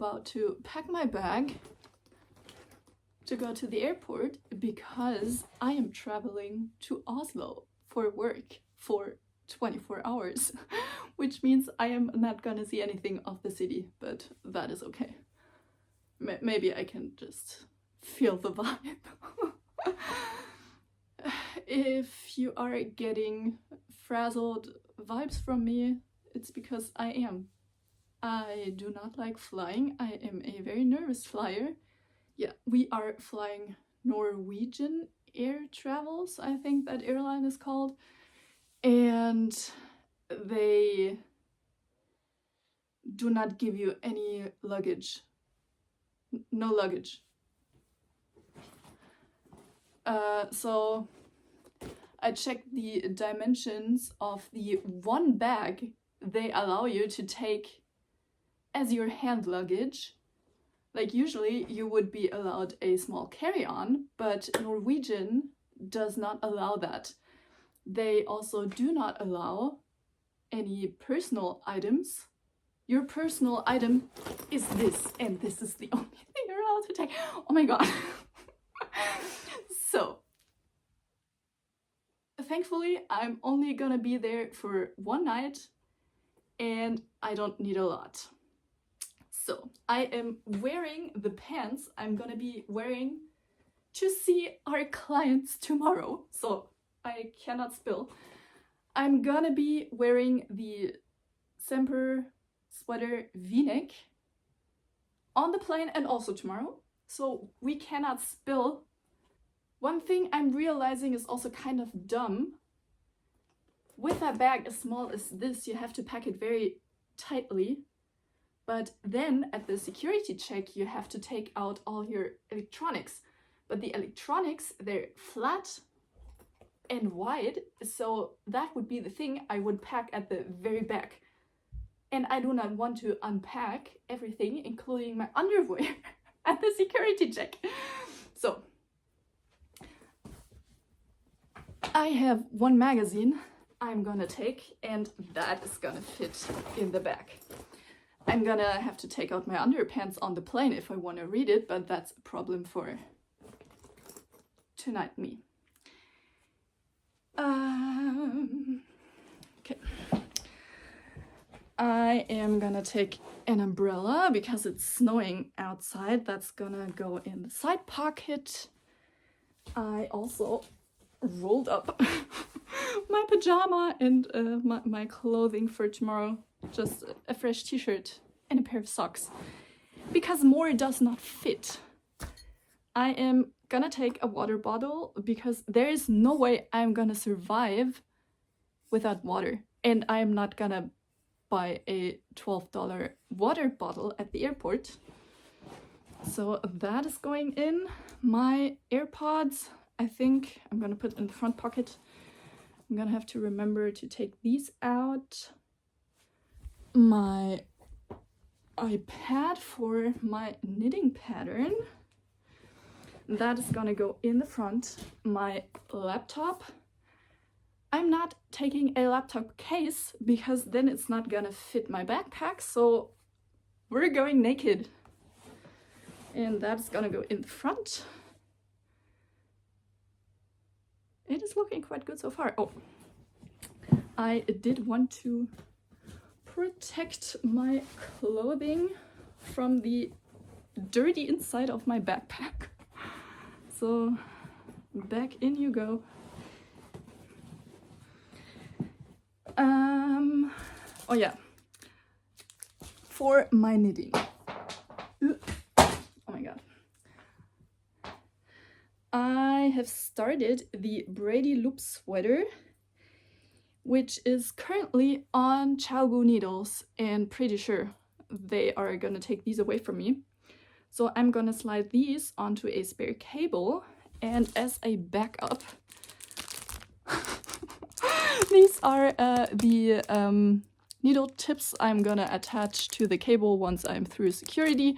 about to pack my bag to go to the airport because I am traveling to Oslo for work for 24 hours, which means I am not gonna see anything of the city, but that is okay. Maybe I can just feel the vibe. If you are getting frazzled vibes from me, it's because I am. I do not like flying. I am a very nervous flyer. Yeah, we are flying Norwegian Air Travels, I think that airline is called. And they do not give you any luggage. No luggage. So I checked the dimensions of the one bag they allow you to take as your hand luggage. Like usually you would be allowed a small carry-on, but Norwegian does not allow that. They also do not allow any personal items. Your personal item is this, and this is the only thing you're allowed to take. Oh my god. So, thankfully, I'm only gonna be there for one night, and I don't need a lot. So, I am wearing the pants I'm gonna be wearing to see our clients tomorrow. So, I cannot spill. I'm gonna be wearing the Semper sweater V-neck on the plane and also tomorrow. So, we cannot spill. One thing I'm realizing is also kind of dumb. With a bag as small as this, you have to pack it very tightly. But then at the security check, you have to take out all your electronics. But the electronics, they're flat and wide. So that would be the thing I would pack at the very back. And I do not want to unpack everything, including my underwear, at the security check. So I have one magazine I'm gonna take, and that is gonna fit in the back. I'm gonna have to take out my underpants on the plane if I want to read it, but that's a problem for tonight me. Okay. I am gonna take an umbrella because it's snowing outside. That's gonna go in the side pocket. I also rolled up my pajama and my clothing for tomorrow. Just a fresh t-shirt and a pair of socks. Because more does not fit. I am gonna take a water bottle because there is no way I'm gonna survive without water. And I'm not gonna buy a $12 water bottle at the airport. So that is going in. My AirPods, I think I'm gonna put in the front pocket. I'm gonna have to remember to take these out. My iPad for my knitting pattern. That is gonna go in the front. My laptop. I'm not taking a laptop case because then it's not gonna fit my backpack, so we're going naked. And that's gonna go in the front. It is looking quite good so far. Oh, I did want to protect my clothing from the dirty inside of my backpack. So back in you go. Oh yeah, for my knitting. Oh my god. I have started the braidy loop sweater, which is currently on Chalgu needles, and pretty sure they are gonna take these away from me. So I'm gonna slide these onto a spare cable, and as a backup, these are the needle tips I'm gonna attach to the cable once I'm through security.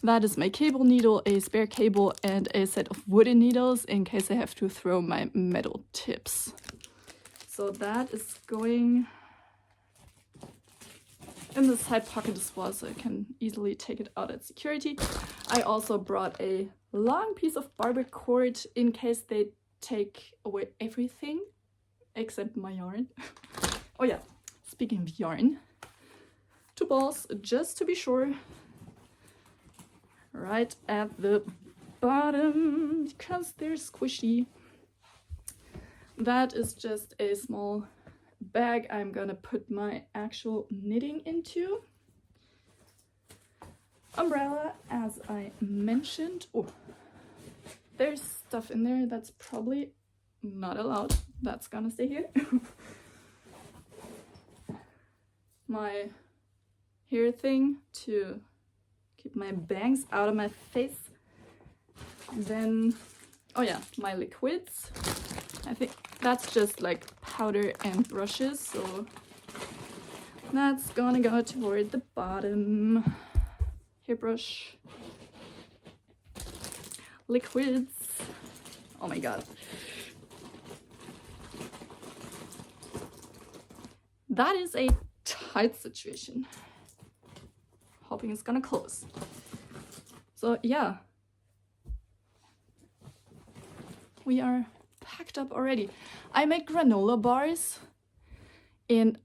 That is my cable needle, a spare cable, and a set of wooden needles in case I have to throw my metal tips. So that is going in the side pocket as well, so I can easily take it out at security. I also brought a long piece of barber cord in case they take away everything except my yarn. Oh yeah, speaking of yarn, 2 balls just to be sure, right at the bottom because they're squishy. That is just a small bag I'm gonna put my actual knitting into. Umbrella, as I mentioned. Oh, there's stuff in there that's probably not allowed. That's gonna stay here. My hair thing to keep my bangs out of my face. Then, oh yeah, my liquids. I think that's just like powder and brushes, so that's gonna go toward the bottom. Hairbrush, liquids. Oh my god. That is a tight situation. Hoping it's gonna close. So yeah, we are packed up already. I make granola bars, and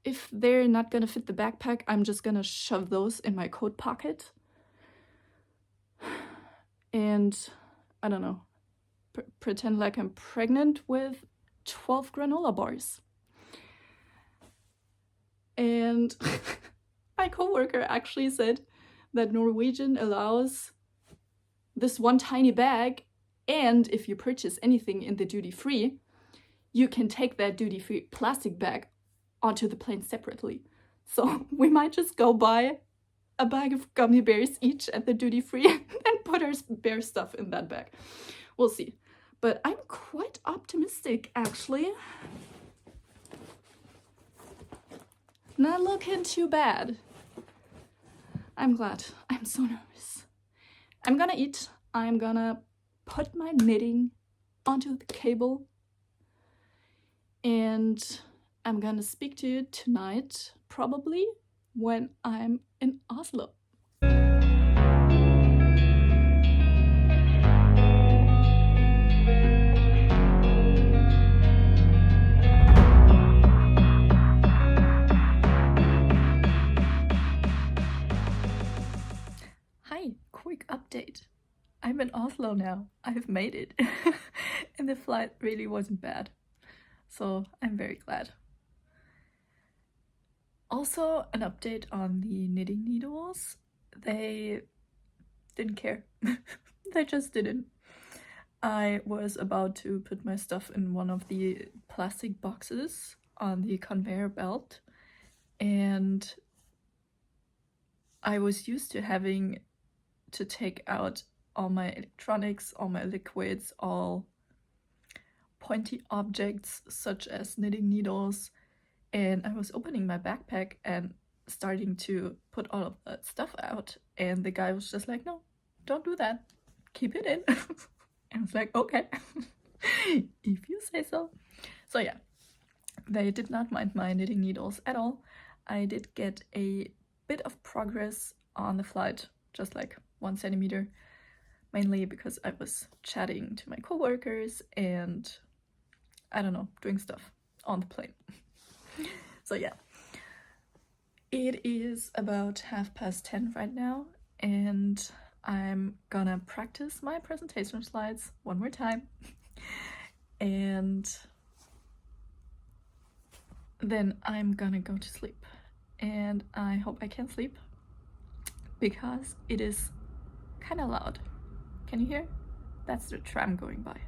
if they're not gonna fit the backpack, I'm just gonna shove those in my coat pocket. And I don't know, pretend like I'm pregnant with 12 granola bars. And my coworker actually said that Norwegian allows this one tiny bag, and if you purchase anything in the duty-free, you can take that duty-free plastic bag onto the plane separately. So we might just go buy a bag of gummy bears each at the duty-free and put our bear stuff in that bag. We'll see. But I'm quite optimistic, actually. Not looking too bad. I'm glad. I'm so nervous. I'm gonna eat. I'm gonna put my knitting onto the cable. And I'm gonna speak to you tonight, probably when I'm in Oslo. Hi, quick update. I'm in Oslo now. I've made it. And the flight really wasn't bad. So I'm very glad. Also, an update on the knitting needles. They didn't care. They just didn't. I was about to put my stuff in one of the plastic boxes on the conveyor belt, and I was used to having to take out all my electronics, all my liquids, all pointy objects such as knitting needles, and I was opening my backpack and starting to put all of that stuff out, and the guy was just like, no, don't do that, keep it in. And I was like, okay. If you say so. So yeah, they did not mind my knitting needles at all. I did get a bit of progress on the flight, just like 1 centimeter, mainly because I was chatting to my coworkers and I don't know, doing stuff on the plane. So yeah, it is about 10:30 right now, and I'm gonna practice my presentation slides one more time, and then I'm gonna go to sleep. And I hope I can sleep because it is kind of loud. Can you hear? That's the tram going by.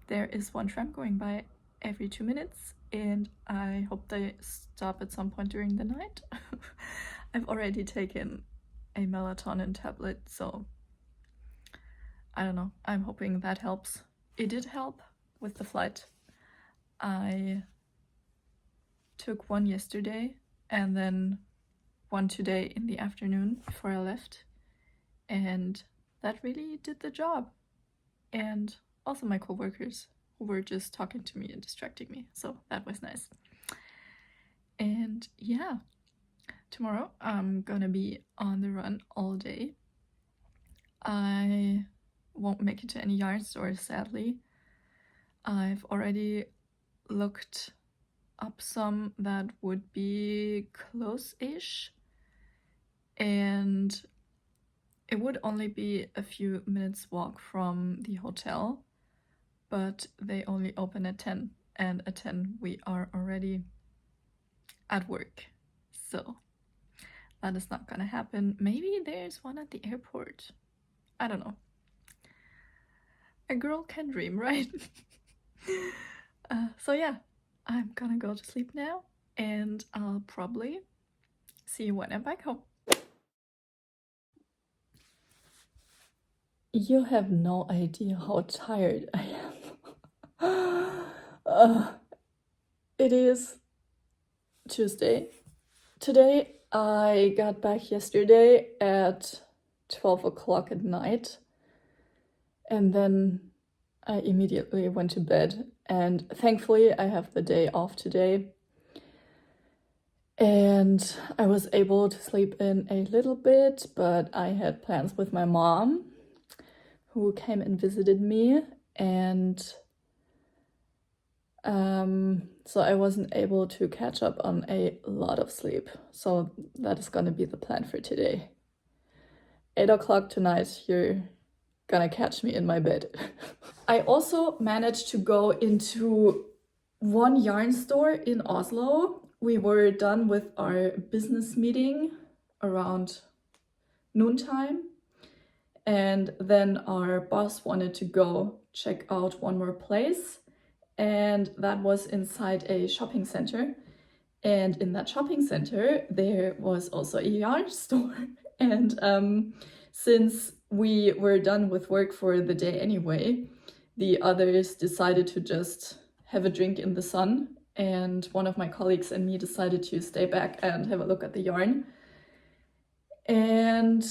There is one tram going by every 2 minutes, and I hope they stop at some point during the night. I've already taken a melatonin tablet, so I don't know. I'm hoping that helps. It did help with the flight. I took one yesterday and then one today in the afternoon before I left, and that really did the job. And also my coworkers who were just talking to me and distracting me, so that was nice. And yeah, Tomorrow I'm gonna be on the run all day. I won't make it to any yarn stores, sadly. I've already looked up some that would be close-ish, and it would only be a few minutes walk from the hotel, but they only open at 10, and at 10 we are already at work, so that is not gonna happen. Maybe there's one at the airport. I don't know. A girl can dream, right? So yeah, I'm gonna go to sleep now, and I'll probably see you when I'm back home. You have no idea how tired I am. It is Tuesday. Today I got back yesterday at 12 o'clock at night, and then I immediately went to bed, and thankfully I have the day off today. And I was able to sleep in a little bit, but I had plans with my mom, who came and visited me, and so I wasn't able to catch up on a lot of sleep. So that is gonna be the plan for today. 8 o'clock tonight, you're gonna catch me in my bed. I also managed to go into one yarn store in Oslo. We were done with our business meeting around noontime, and then our boss wanted to go check out one more place, and that was inside a shopping center. And in that shopping center there was also a yarn store. And since we were done with work for the day anyway, the others decided to just have a drink in the sun, and one of my colleagues and me decided to stay back and have a look at the yarn. And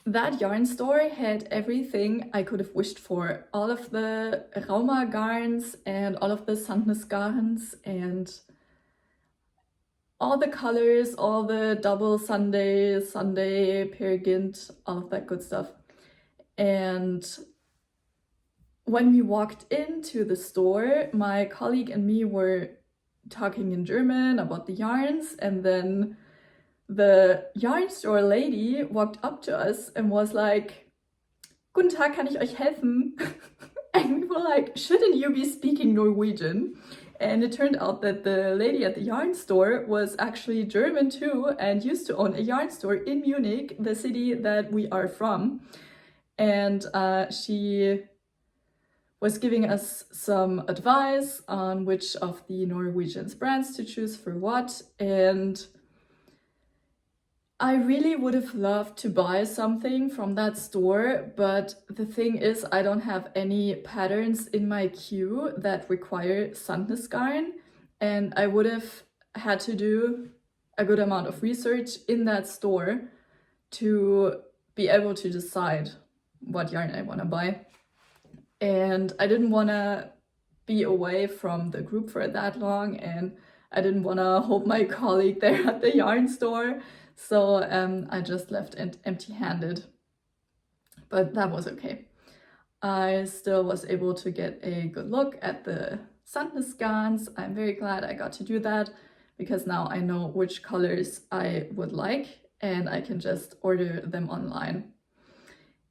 that yarn store had everything I could have wished for. All of the Rauma garns and all of the Sandnes garns and all the colors, all the double Sunday, Peer Gynt, all of that good stuff. And when we walked into the store, my colleague and me were talking in German about the yarns, and then the yarn store lady walked up to us and was like, "Guten Tag, kann ich euch helfen?" And we were like, "Shouldn't you be speaking Norwegian?" And it turned out that the lady at the yarn store was actually German too, and used to own a yarn store in Munich, the city that we are from. And she was giving us some advice on which of the Norwegian brands to choose for what. And I really would have loved to buy something from that store, but the thing is I don't have any patterns in my queue that require Sandnes garn, and I would have had to do a good amount of research in that store to be able to decide what yarn I want to buy. And I didn't want to be away from the group for that long, and I didn't want to hold my colleague there at the yarn store. So I just left empty-handed, but that was okay. I still was able to get a good look at the Sandnes garns. I'm very glad I got to do that, because now I know which colors I would like, and I can just order them online.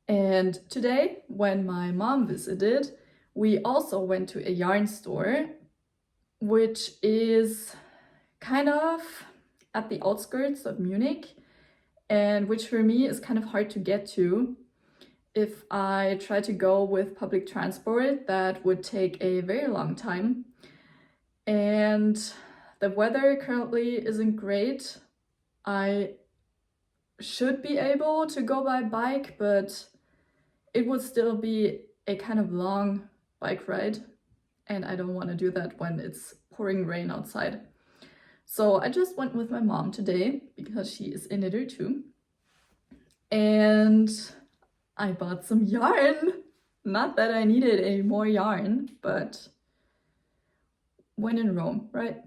And today, when my mom visited, we also went to a yarn store, which is kind of at the outskirts of Munich, and which for me is kind of hard to get to. If I try to go with public transport, that would take a very long time. And the weather currently isn't great. I should be able to go by bike, but it would still be a kind of long bike ride, and I don't want to do that when it's pouring rain outside. So I just went with my mom today, because she is a knitter too. And I bought some yarn. Not that I needed any more yarn, but when in Rome, right?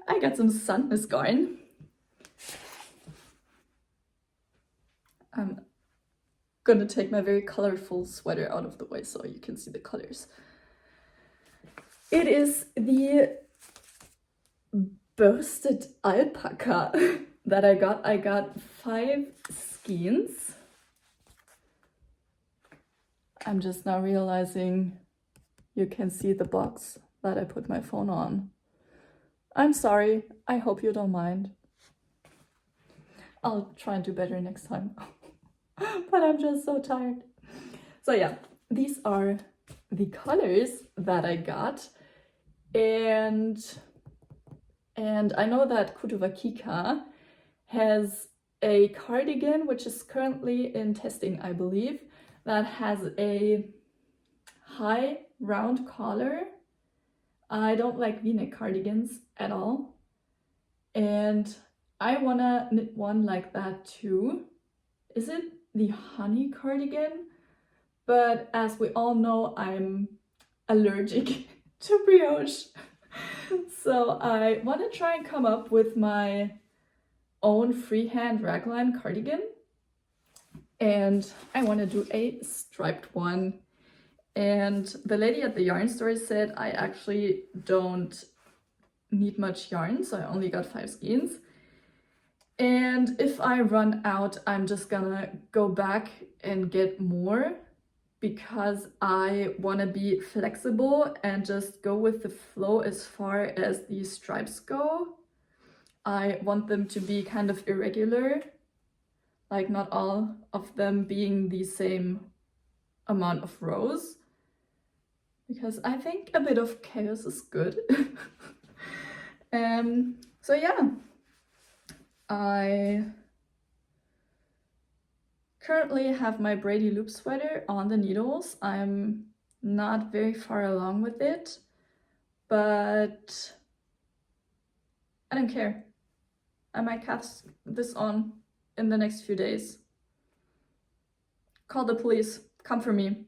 I got some sun garn. I'm gonna take my very colorful sweater out of the way so you can see the colors. It is the bursted alpaca that I got. I got 5 skeins. I'm just now realizing you can see the box that I put my phone on. I'm sorry, I hope you don't mind. I'll try and do better next time. But I'm just so tired. So yeah, these are the colors that I got. And I know that Kika has a cardigan, which is currently in testing, I believe, that has a high round collar. I don't like V-neck cardigans at all. And I wanna knit one like that too. Is it the honey cardigan? But as we all know, I'm allergic to brioche. So I want to try and come up with my own freehand raglan cardigan. And I want to do a striped one. And the lady at the yarn store said I actually don't need much yarn, so I only got 5 skeins. And if I run out, I'm just gonna go back and get more, because I want to be flexible and just go with the flow as far as these stripes go. I want them to be kind of irregular, like not all of them being the same amount of rows, because I think a bit of chaos is good. So yeah, I currently have my braidy loop sweater on the needles. I'm not very far along with it, but I don't care. I might cast this on in the next few days. Call the police, come for me.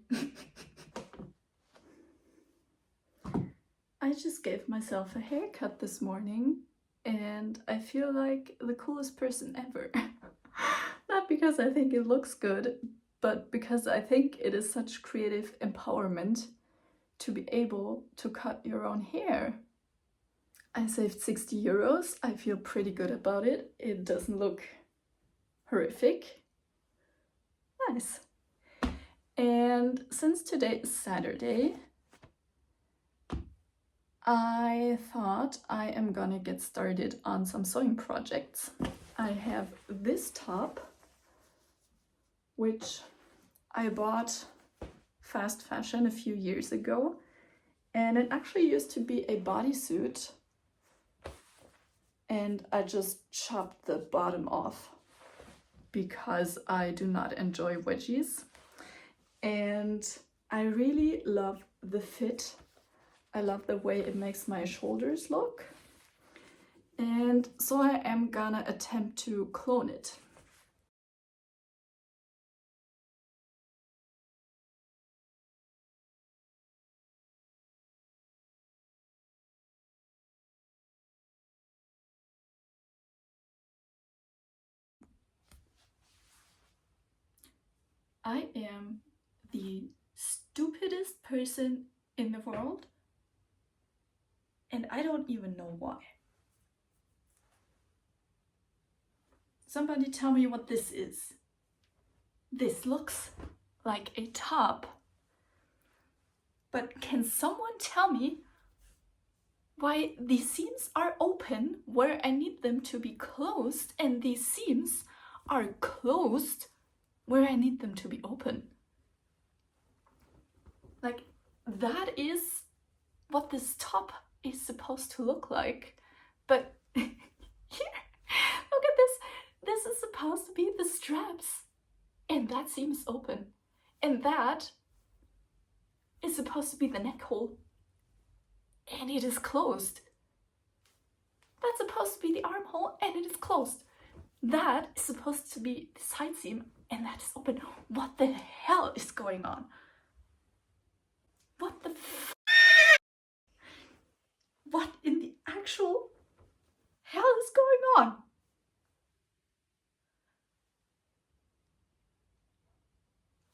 I just gave myself a haircut this morning and I feel like the coolest person ever. Not because I think it looks good, but because I think it is such creative empowerment to be able to cut your own hair. I saved 60 euros. I feel pretty good about it. It doesn't look horrific. Nice. And since today is Saturday, I thought I am gonna get started on some sewing projects. I have this top, which I bought fast fashion a few years ago, and it actually used to be a bodysuit, and I just chopped the bottom off because I do not enjoy wedgies. And I really love the fit. I love the way it makes my shoulders look. And so I am gonna attempt to clone it. I am the stupidest person in the world, and I don't even know why. Somebody tell me what this is. This looks like a top, but can someone tell me why these seams are open where I need them to be closed, and these seams are closed where I need them to be open? Like, that is what this top is supposed to look like. But here, look at this. This is supposed to be the straps, and that seam is open. And that is supposed to be the neck hole, and it is closed. That's supposed to be the armhole, and it is closed. That is supposed to be the side seam, and that is open. What the hell is going on? What the what in the actual hell is going on?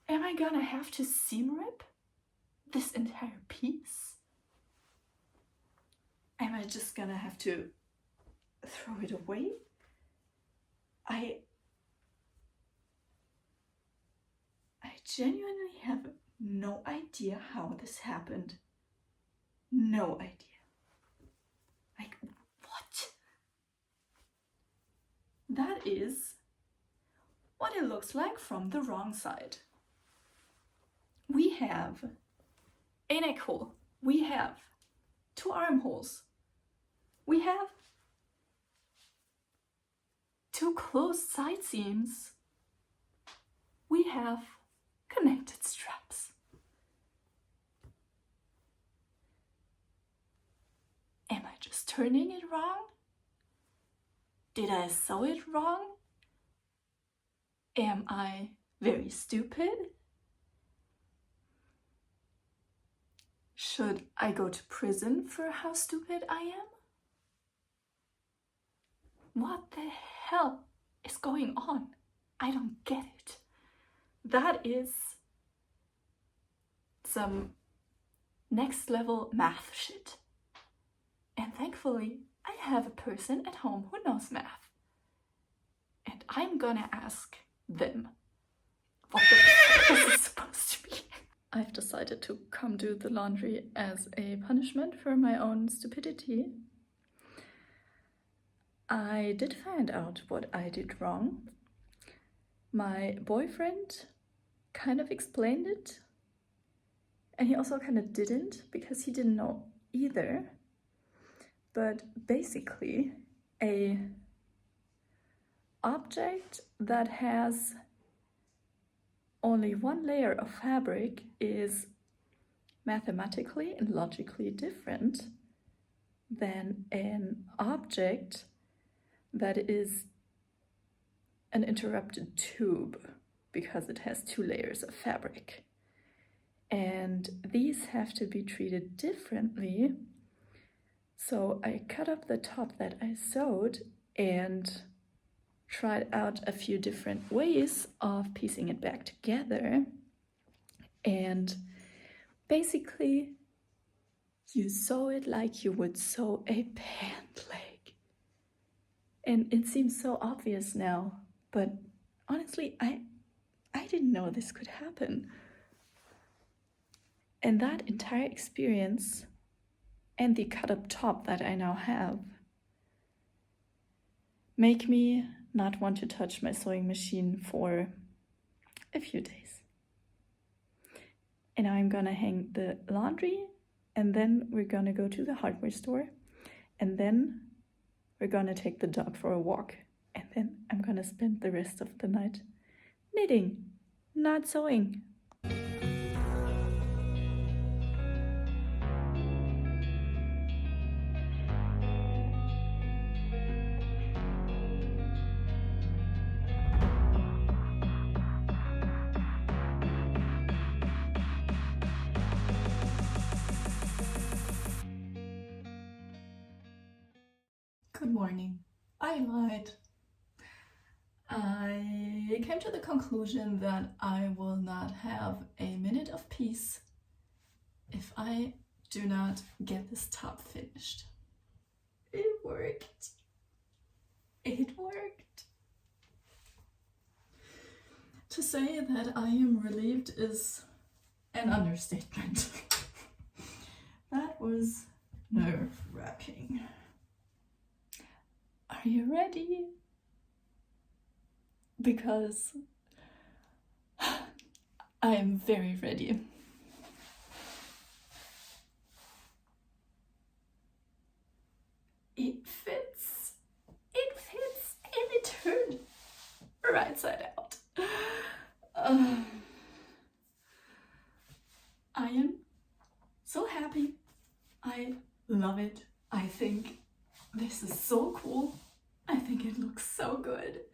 Am I gonna have to seam rip this entire piece? Am I just gonna have to throw it away? I genuinely have no idea how this happened. No idea. Like, what? That is what it looks like from the wrong side. We have a neck hole. We have 2 armholes. We have 2 closed side seams. We have connected straps. Am I just turning it wrong? Did I sew it wrong? Am I very stupid? Should I go to prison for how stupid I am? What the hell is going on? I don't get it. That is some next level math shit. And thankfully, I have a person at home who knows math. And I'm gonna ask them what the fuck this is supposed to be. I've decided to come do the laundry as a punishment for my own stupidity. I did find out what I did wrong. My boyfriend kind of explained it, and he also kind of didn't, because he didn't know either. But basically, a object that has only 1 layer of fabric is mathematically and logically different than an object that is an interrupted tube, because it has 2 layers of fabric. And these have to be treated differently. So I cut up the top that I sewed and tried out a few different ways of piecing it back together. And basically, you sew it like you would sew a pant leg. And it seems so obvious now, but honestly, I didn't know this could happen. And that entire experience and the cut up top that I now have make me not want to touch my sewing machine for a few days. And now I'm gonna hang the laundry, and then we're gonna go to the hardware store, and then we're gonna take the dog for a walk, and then I'm gonna spend the rest of the night knitting, not sewing. Good morning. I lied. I came to the conclusion that I will not have a minute of peace if I do not get this top finished. It worked. It worked. To say that I am relieved is an understatement. That was nerve-wracking. Are you ready? Because I am very ready. It fits, and it turned right side out. I am so happy. I love it. I think this is so cool. I think it looks so good.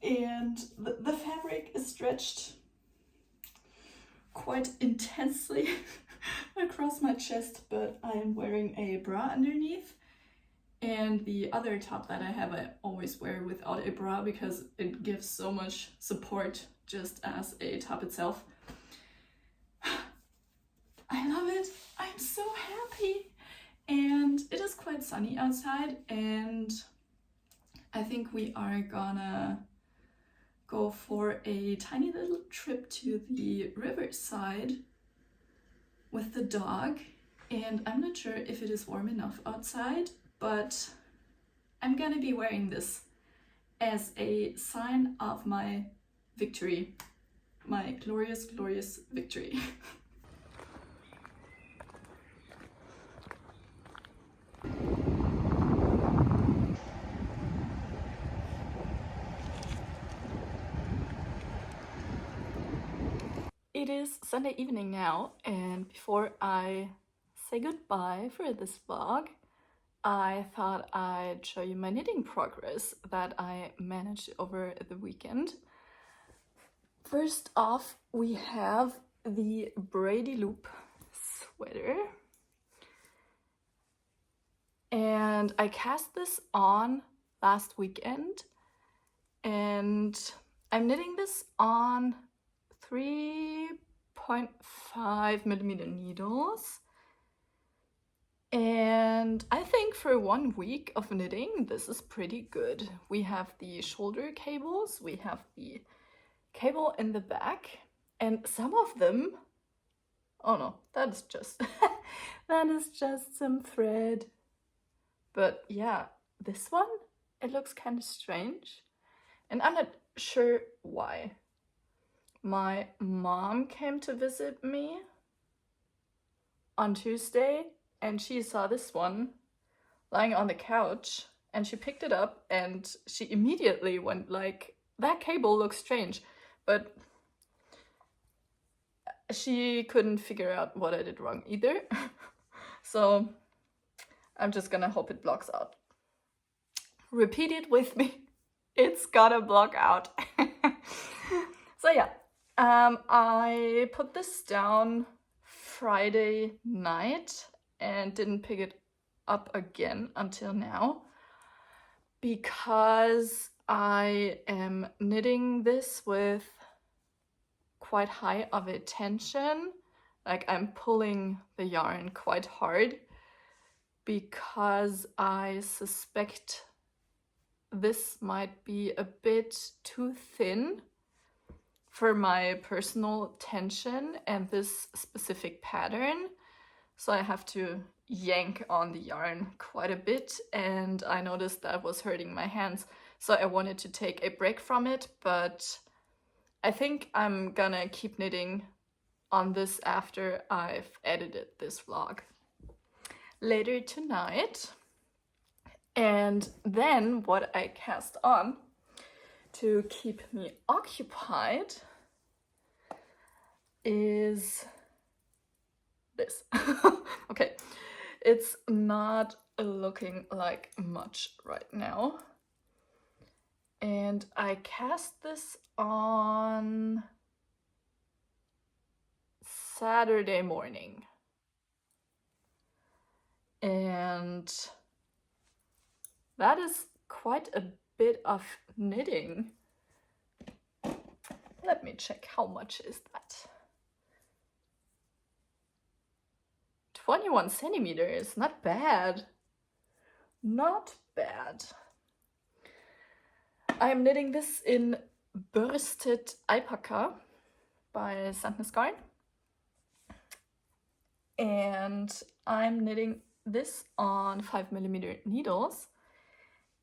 And the fabric is stretched quite intensely across my chest, but I am wearing a bra underneath. And the other top that I have, I always wear without a bra because it gives so much support just as a top itself. I love it. I'm so happy. And it is quite sunny outside, and I think we are gonna go for a tiny little trip to the riverside with the dog. And I'm not sure if it is warm enough outside, but I'm gonna be wearing this as a sign of my victory, my glorious, glorious victory. It is Sunday evening now, and before I say goodbye for this vlog, I thought I'd show you my knitting progress that I managed over the weekend. First off, we have the Braidy loop sweater. And I cast this on last weekend, and I'm knitting this on 3.5 millimeter needles. And I think for 1 week of knitting, this is pretty good. We have the shoulder cables, we have the cable in the back, and some of them, oh no, that is just that is just some thread. But yeah, this one, it looks kind of strange, and I'm not sure why. My mom came to visit me on Tuesday, and she saw this one lying on the couch, and she picked it up, and she immediately went like, that cable looks strange, but she couldn't figure out what I did wrong either. So I'm just gonna hope it blocks out. Repeat it with me. It's gotta block out. So yeah, I put this down Friday night and didn't pick it up again until now because I am knitting this with quite high of a tension. Like, I'm pulling the yarn quite hard because I suspect this might be a bit too thin for my personal tension and this specific pattern. So I have to yank on the yarn quite a bit, and I noticed that was hurting my hands. So I wanted to take a break from it, but I think I'm gonna keep knitting on this after I've edited this vlog later tonight. And then what I cast on to keep me occupied is this. Okay, it's not looking like much right now. And I cast this on Saturday morning. And that is quite a bit of knitting. Let me check, how much is that? 21 centimeters, not bad. Not bad. I'm knitting this in Bursted Alpaca by Sandnes Garn. And I'm knitting this on 5 millimeter needles.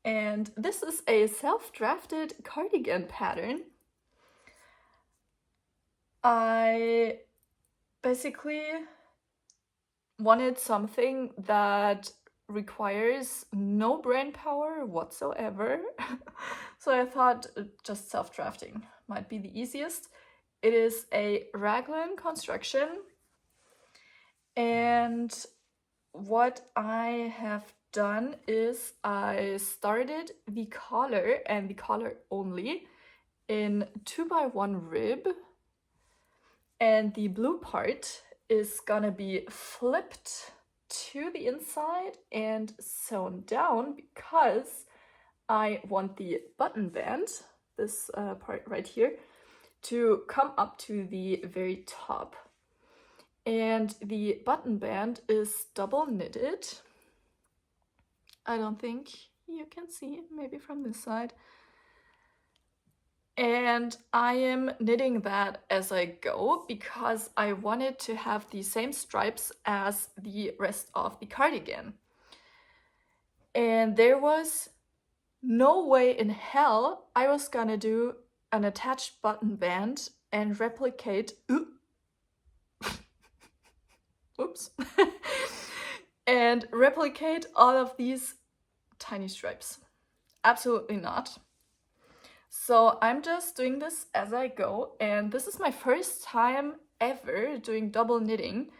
And this is a self-drafted cardigan pattern. I basically wanted something that requires no brain power whatsoever. So I thought just self-drafting might be the easiest. It is a raglan construction. And what I have done is I started the collar and the collar only in 2x1 rib, and the blue part is gonna be flipped to the inside and sewn down because I want the button band, this part right here, to come up to the very top. And the button band is double knitted. I don't think you can see, maybe from this side. And I am knitting that as I go because I wanted to have the same stripes as the rest of the cardigan. And there was no way in hell I was gonna do an attached button band and replicate oops and replicate all of these tiny stripes. Absolutely not. So I'm just doing this as I go, and this is my first time ever doing double knitting.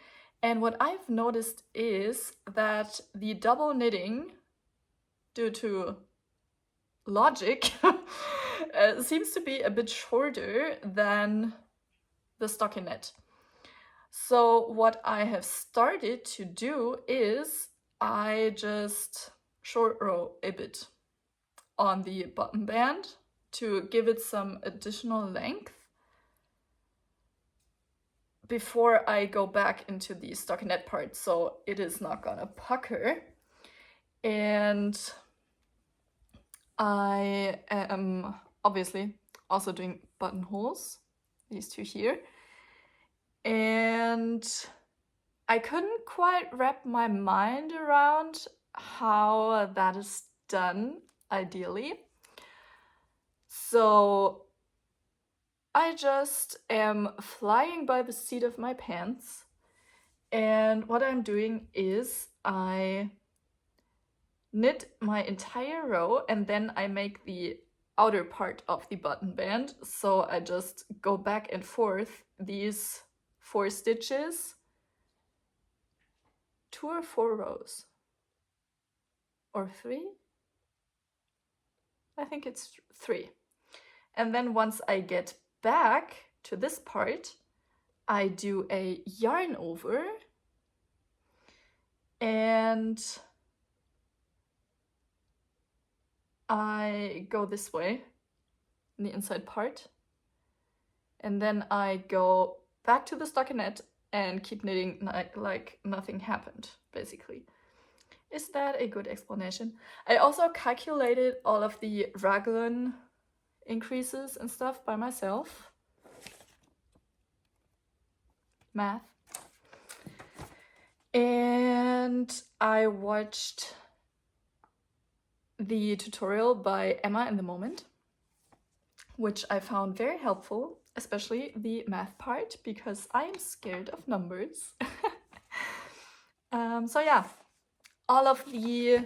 And what I've noticed is that the double knitting, due to logic, seems to be a bit shorter than the stockinette. So what I have started to do is I just short row a bit on the button band to give it some additional length before I go back into the stockinette part, so it is not gonna pucker. And I am obviously also doing buttonholes, these two here. And I couldn't quite wrap my mind around how that is done ideally. So I just am flying by the seat of my pants, and what I'm doing is I knit my entire row and then I make the outer part of the button band. So I just go back and forth these 4 stitches, 2 or 4 rows, or 3? I think it's 3. And then once I get back to this part, I do a yarn over and I go this way in the inside part, and then I go back to the stockinette and keep knitting like nothing happened, basically. Is that a good explanation? I also calculated all of the raglan increases and stuff by myself. Math. And I watched the tutorial by Emma in the Moment, which I found very helpful, especially the math part, because I am scared of numbers. So yeah, all of the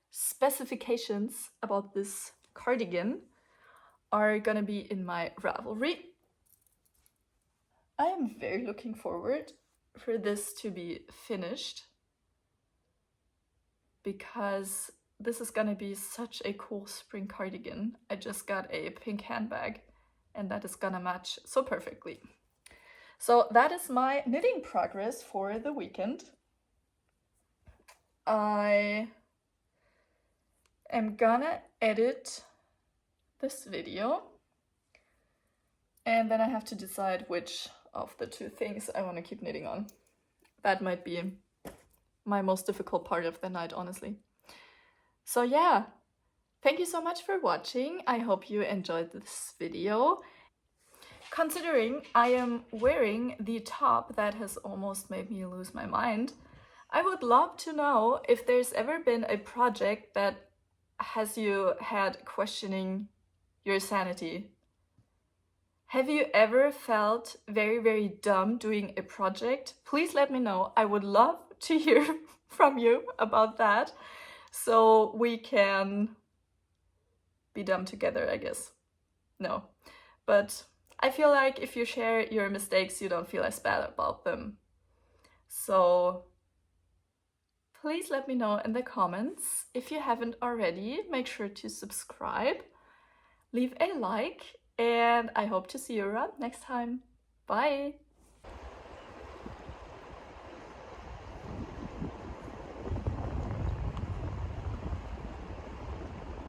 specifications about this cardigan are gonna be in my Ravelry. I am very looking forward for this to be finished, because this is gonna be such a cool spring cardigan. I just got a pink handbag and that is gonna match so perfectly. So that is my knitting progress for the weekend. I am gonna edit this video and then I have to decide which of the 2 things I want to keep knitting on. That might be my most difficult part of the night, honestly. So yeah, thank you so much for watching. I hope you enjoyed this video. Considering I am wearing the top that has almost made me lose my mind, I would love to know if there's ever been a project that has you had questioning your sanity. Have you ever felt very, very dumb doing a project? Please let me know. I would love to hear from you about that, so we can be dumb together, I guess. No, but I feel like if you share your mistakes, you don't feel as bad about them. So please let me know in the comments. If you haven't already, make sure to subscribe, leave a like, and I hope to see you around next time. Bye!